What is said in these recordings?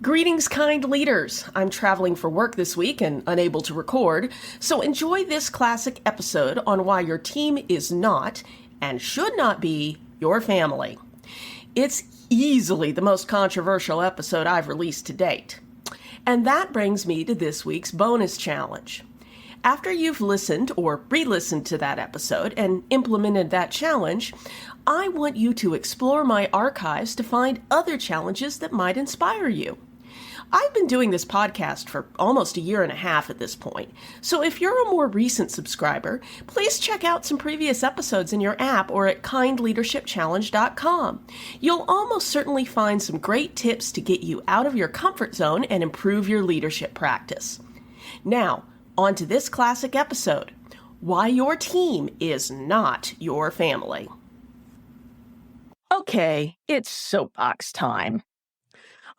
Greetings, kind leaders. I'm traveling for work this week and unable to record, so enjoy this classic episode on why your team is not and should not be your family. It's easily the most controversial episode I've released to date. And that brings me to this week's bonus challenge. After you've listened or re-listened to that episode and implemented that challenge, I want you to explore my archives to find other challenges that might inspire you. I've been doing this podcast for almost a year and a half at this point, so if you're a more recent subscriber, please check out some previous episodes in your app or at kindleadershipchallenge.com. You'll almost certainly find some great tips to get you out of your comfort zone and improve your leadership practice. Now, on to this classic episode, why your team is not your family. Okay, it's soapbox time.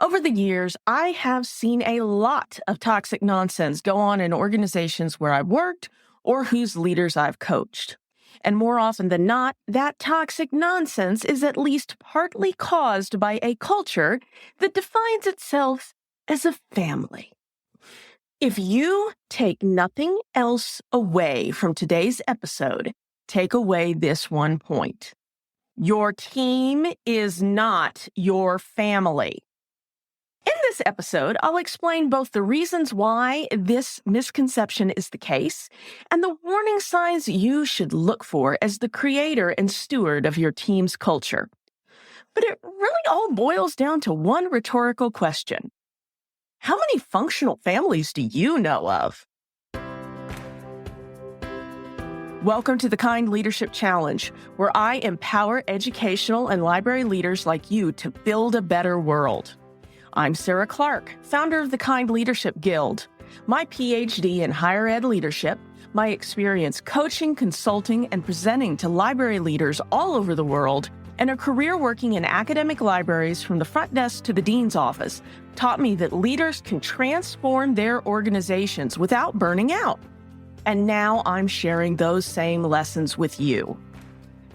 Over the years, I have seen a lot of toxic nonsense go on in organizations where I've worked or whose leaders I've coached. And more often than not, that toxic nonsense is at least partly caused by a culture that defines itself as a family. If you take nothing else away from today's episode, take away this one point. Your team is not your family. In this episode, I'll explain both the reasons why this misconception is the case and the warning signs you should look for as the creator and steward of your team's culture. But it really all boils down to one rhetorical question. How many functional families do you know of? Welcome to the Kind Leadership Challenge, where I empower educational and library leaders like you to build a better world. I'm Sarah Clark, founder of the Kind Leadership Guild. My PhD in higher ed leadership, my experience coaching, consulting, and presenting to library leaders all over the world, and a career working in academic libraries from the front desk to the dean's office taught me that leaders can transform their organizations without burning out. And now I'm sharing those same lessons with you.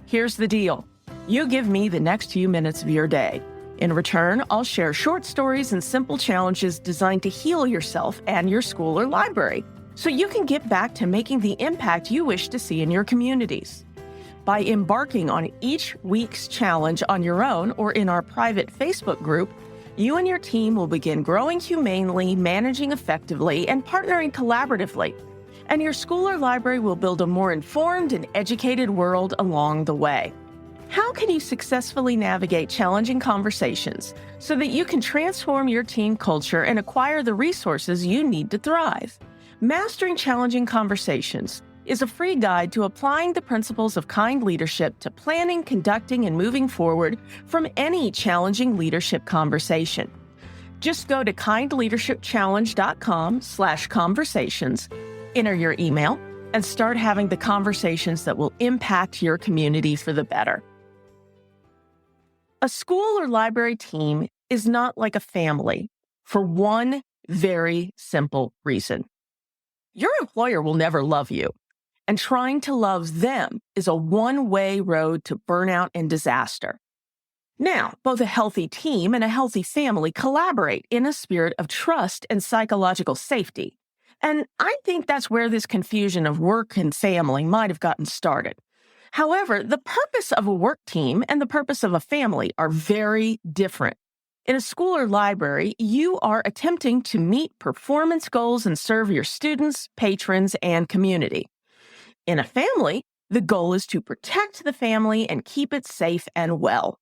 Here's the deal. You give me the next few minutes of your day. In return, I'll share short stories and simple challenges designed to heal yourself and your school or library, so you can get back to making the impact you wish to see in your communities. By embarking on each week's challenge on your own or in our private Facebook group, you and your team will begin growing humanely, managing effectively, and partnering collaboratively. And your school or library will build a more informed and educated world along the way. How can you successfully navigate challenging conversations so that you can transform your team culture and acquire the resources you need to thrive? Mastering Challenging Conversations is a free guide to applying the principles of kind leadership to planning, conducting, and moving forward from any challenging leadership conversation. Just go to kindleadershipchallenge.com/conversations, enter your email, and start having the conversations that will impact your community for the better. A school or library team is not like a family for one very simple reason. Your employer will never love you, and trying to love them is a one-way road to burnout and disaster. Now, both a healthy team and a healthy family collaborate in a spirit of trust and psychological safety. And I think that's where this confusion of work and family might have gotten started. However, the purpose of a work team and the purpose of a family are very different. In a school or library, you are attempting to meet performance goals and serve your students, patrons, and community. In a family, the goal is to protect the family and keep it safe and well.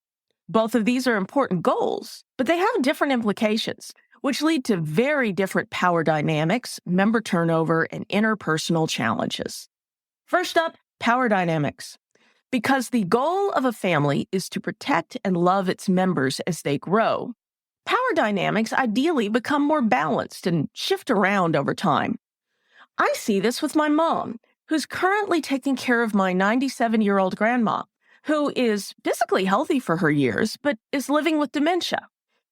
Both of these are important goals, but they have different implications, which lead to very different power dynamics, member turnover, and interpersonal challenges. First up, power dynamics. Because the goal of a family is to protect and love its members as they grow, power dynamics ideally become more balanced and shift around over time. I see this with my mom, who's currently taking care of my 97-year-old grandma, who is physically healthy for her years, but is living with dementia.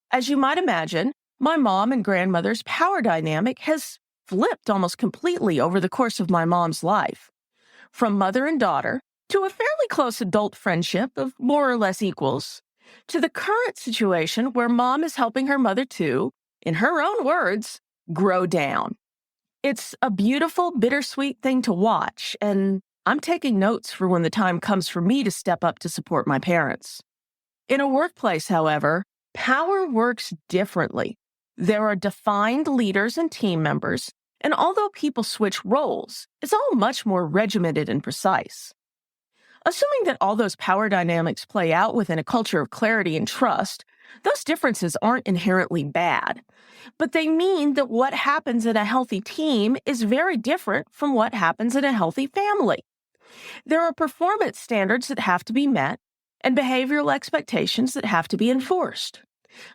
As you might imagine, my mom and grandmother's power dynamic has flipped almost completely over the course of my mom's life. From mother and daughter to a fairly close adult friendship of more or less equals, to the current situation where mom is helping her mother too, in her own words, grow down. It's a beautiful, bittersweet thing to watch, and I'm taking notes for when the time comes for me to step up to support my parents. In a workplace, however, power works differently. There are defined leaders and team members, and although people switch roles, it's all much more regimented and precise. Assuming that all those power dynamics play out within a culture of clarity and trust, those differences aren't inherently bad. But they mean that what happens in a healthy team is very different from what happens in a healthy family. There are performance standards that have to be met and behavioral expectations that have to be enforced.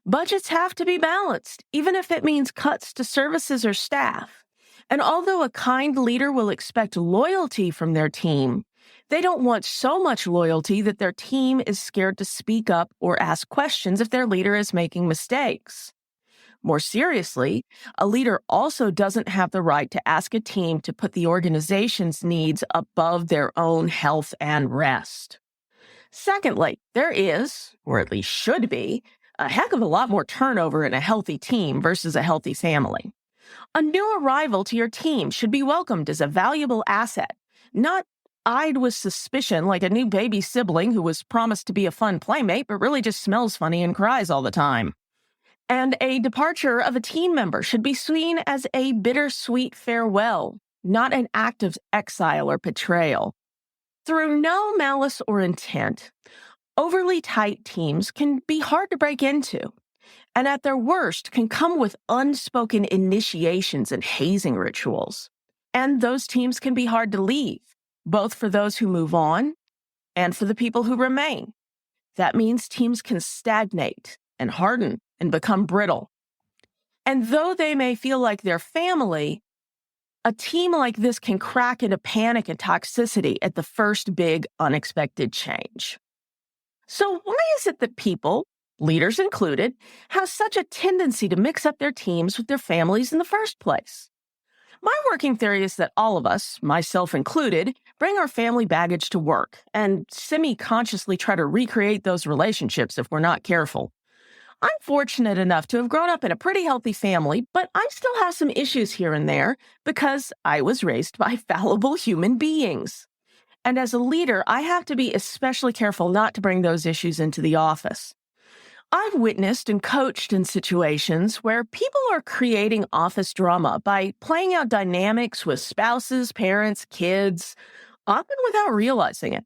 Budgets have to be balanced, even if it means cuts to services or staff. And although a kind leader will expect loyalty from their team, they don't want so much loyalty that their team is scared to speak up or ask questions if their leader is making mistakes. More seriously, a leader also doesn't have the right to ask a team to put the organization's needs above their own health and rest. Secondly, there is, or at least should be, a heck of a lot more turnover in a healthy team versus a healthy family. A new arrival to your team should be welcomed as a valuable asset, not eyed with suspicion like a new baby sibling who was promised to be a fun playmate but really just smells funny and cries all the time. And a departure of a team member should be seen as a bittersweet farewell, not an act of exile or betrayal. Through no malice or intent, overly tight teams can be hard to break into, and at their worst can come with unspoken initiations and hazing rituals. And those teams can be hard to leave, both for those who move on and for the people who remain. That means teams can stagnate and harden and become brittle. And though they may feel like they're family, a team like this can crack into panic and toxicity at the first big unexpected change. So why is it that people, leaders included, have such a tendency to mix up their teams with their families in the first place? My working theory is that all of us, myself included, bring our family baggage to work and semi-consciously try to recreate those relationships if we're not careful. I'm fortunate enough to have grown up in a pretty healthy family, but I still have some issues here and there because I was raised by fallible human beings. And as a leader, I have to be especially careful not to bring those issues into the office. I've witnessed and coached in situations where people are creating office drama by playing out dynamics with spouses, parents, kids, often without realizing it.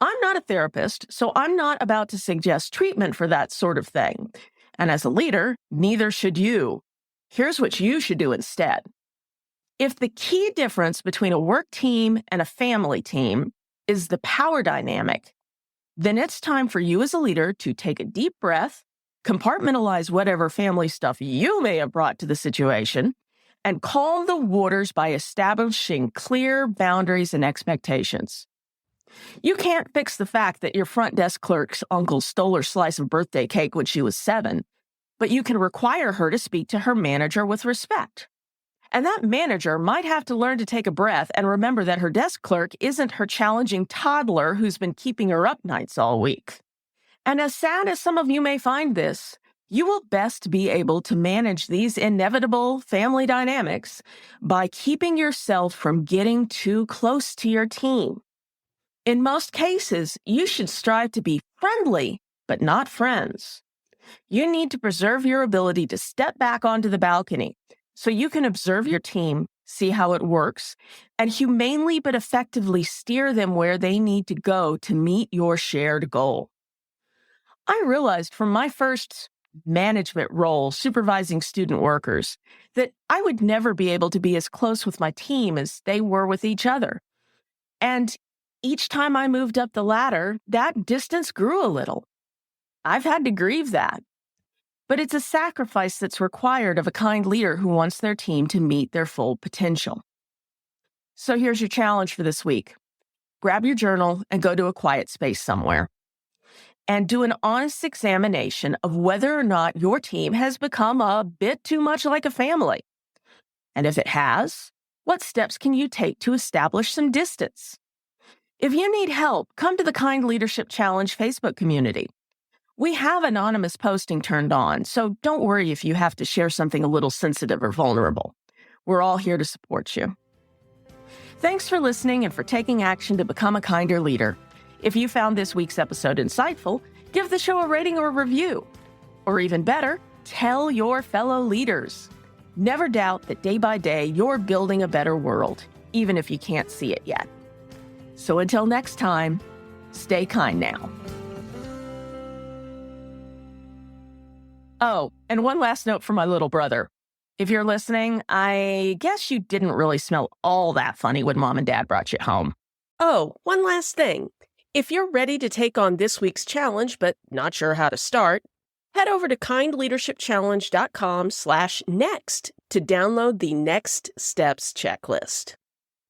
I'm not a therapist, so I'm not about to suggest treatment for that sort of thing. And as a leader, neither should you. Here's what you should do instead. If the key difference between a work team and a family team is the power dynamic, then it's time for you as a leader to take a deep breath, compartmentalize whatever family stuff you may have brought to the situation, and calm the waters by establishing clear boundaries and expectations. You can't fix the fact that your front desk clerk's uncle stole her slice of birthday cake when she was 7, but you can require her to speak to her manager with respect. And that manager might have to learn to take a breath and remember that her desk clerk isn't her challenging toddler who's been keeping her up nights all week. And as sad as some of you may find this, you will best be able to manage these inevitable family dynamics by keeping yourself from getting too close to your team. In most cases, you should strive to be friendly, but not friends. You need to preserve your ability to step back onto the balcony so you can observe your team, see how it works, and humanely but effectively steer them where they need to go to meet your shared goal. I realized from my first management role supervising student workers that I would never be able to be as close with my team as they were with each other. And each time I moved up the ladder, that distance grew a little. I've had to grieve that. But it's a sacrifice that's required of a kind leader who wants their team to meet their full potential. So here's your challenge for this week. Grab your journal and go to a quiet space somewhere. And do an honest examination of whether or not your team has become a bit too much like a family. And if it has, what steps can you take to establish some distance? If you need help, come to the Kind Leadership Challenge Facebook community. We have anonymous posting turned on, so don't worry if you have to share something a little sensitive or vulnerable. We're all here to support you. Thanks for listening and for taking action to become a kinder leader. If you found this week's episode insightful, give the show a rating or a review. Or even better, tell your fellow leaders. Never doubt that day by day you're building a better world, even if you can't see it yet. So until next time, stay kind now. Oh, and one last note for my little brother. If you're listening, I guess you didn't really smell all that funny when Mom and Dad brought you home. Oh, one last thing. If you're ready to take on this week's challenge but not sure how to start, head over to kindleadershipchallenge.com/next to download the Next Steps checklist.